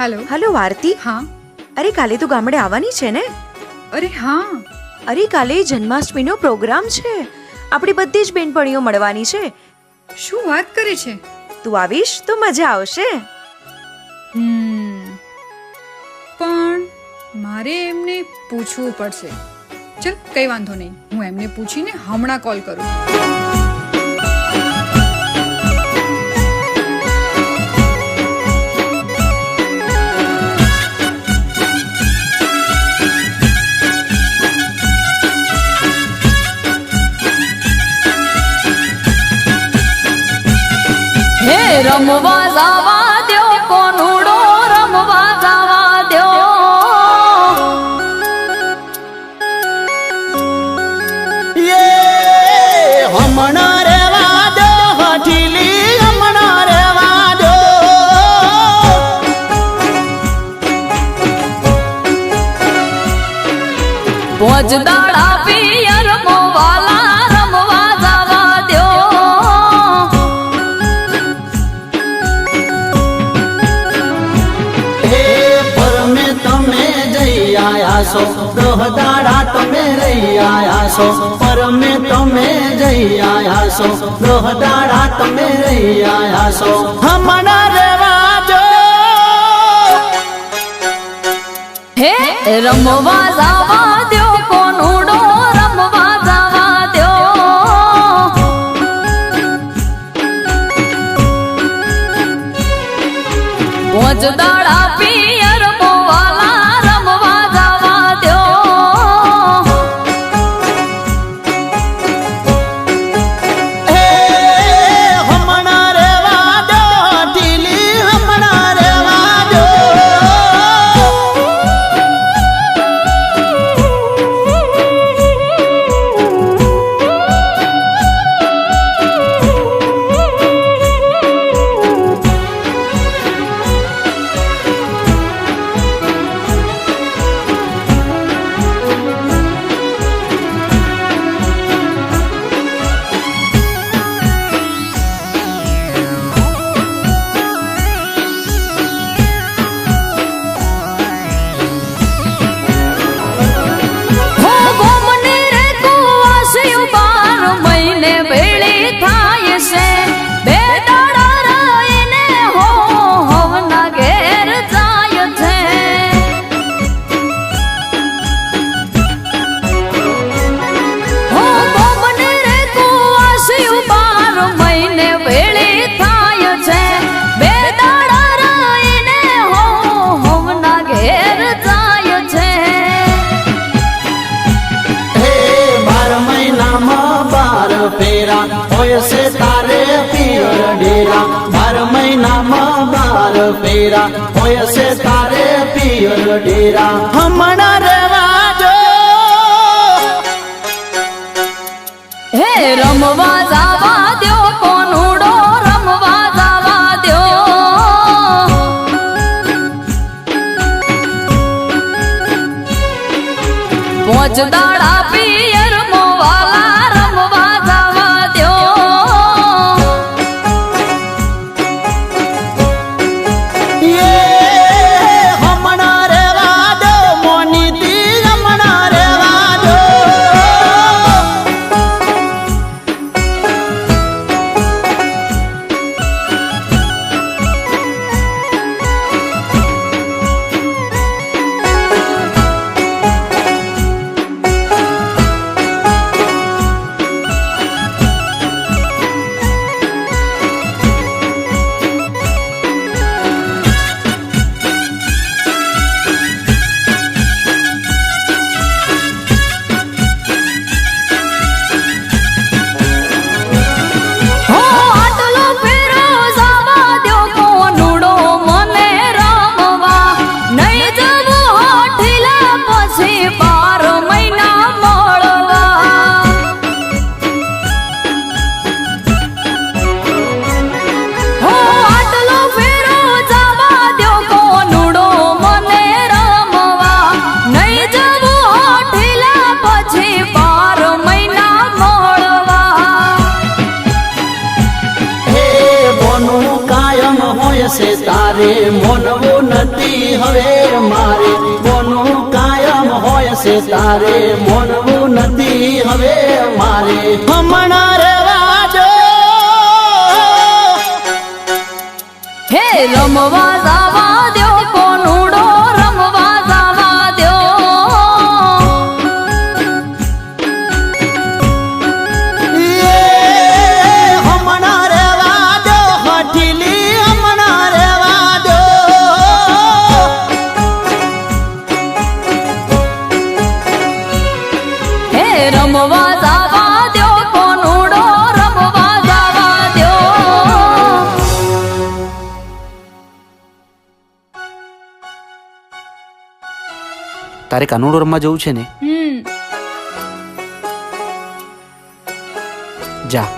Hello hello आरती. हाँ. અરે કાલે તું ગામડે આવવાની છે ને? અરે હા. અરે કાલે જન્માષ્ટમીનો પ્રોગ્રામ છે. આપણી બધી જ બેનપણીઓ મળવાની છે. શું વાત કરે છે? તું આવીશ તો મજા આવશે. પણ મારે એમને પૂછવું પડશે. ચલ કઈ વાંધો નહીં, હું એમને પૂછીને હમણાં કોલ કરું. હે રમવા જાવા દો કોનુડો રમવા જાવા દો. હમણાં રેવા દો હઠીલી, હમણાં રેવા દો. પોચ દાડા પિયર મોવાલા રમવા જાવા દો. હે પરમે તમે જઈ આયા છો, દહદાડા તમે રહી આયા છો. પરમે તમે જઈ આયા છો, દહદાડા તમે રહી આયા છો. હમણાં રેવા દો. હે રમવા જાવા દો કોનુડો રમવા જાવા દો. પોચ દાડા પિયર મોવાલા રમવા જાવા દો. હે હમણાં રેવા દો હઠીલી, હમણાં રેવા દો. હો ગોમને રે કુવાસ્યું 12 મહિને ભેળી થાય છે. બે દાડા રહીને હો હવના ઘેર જાય છે. હો ગોમને રે કુવાસ્યું 12 મહિને ભેળી થાય છે. બે દાડા રહીને હો હવના ઘેર જાય છે. હે 12 મહિનામાં 12 ફેરા હોય છે તારે પિયર ડેરા. 12 મહિનામાં 12 ફેરા હોય છે તારે પિયર ડેરા. હમણાં રેવા દો. હે રમવા જાવા દો કોનુડો રમવા જાવા દો. પોચ દાડા પિયર મોવાલા રમવા જાવા દો. હમણાં રેવા દો મોનીતી, હમણાં રેવા દો. હોય છે તારે મોનવું નથી હવે મારે કોનું કાયમ હોય છે તારે મોનવું નથી હવે મારે હમણાં રેવા દો હે રમવા જવા દ્યો કોનુડો રમવા જવા દ્યો હમણાં રેવા દો હઠીલી હમણાં રેવા દો હે રમવા જવા દ્યો કોનુડો રમવા જવા દ્યો તારે કાનુડો રમવા જવું છે ને? જા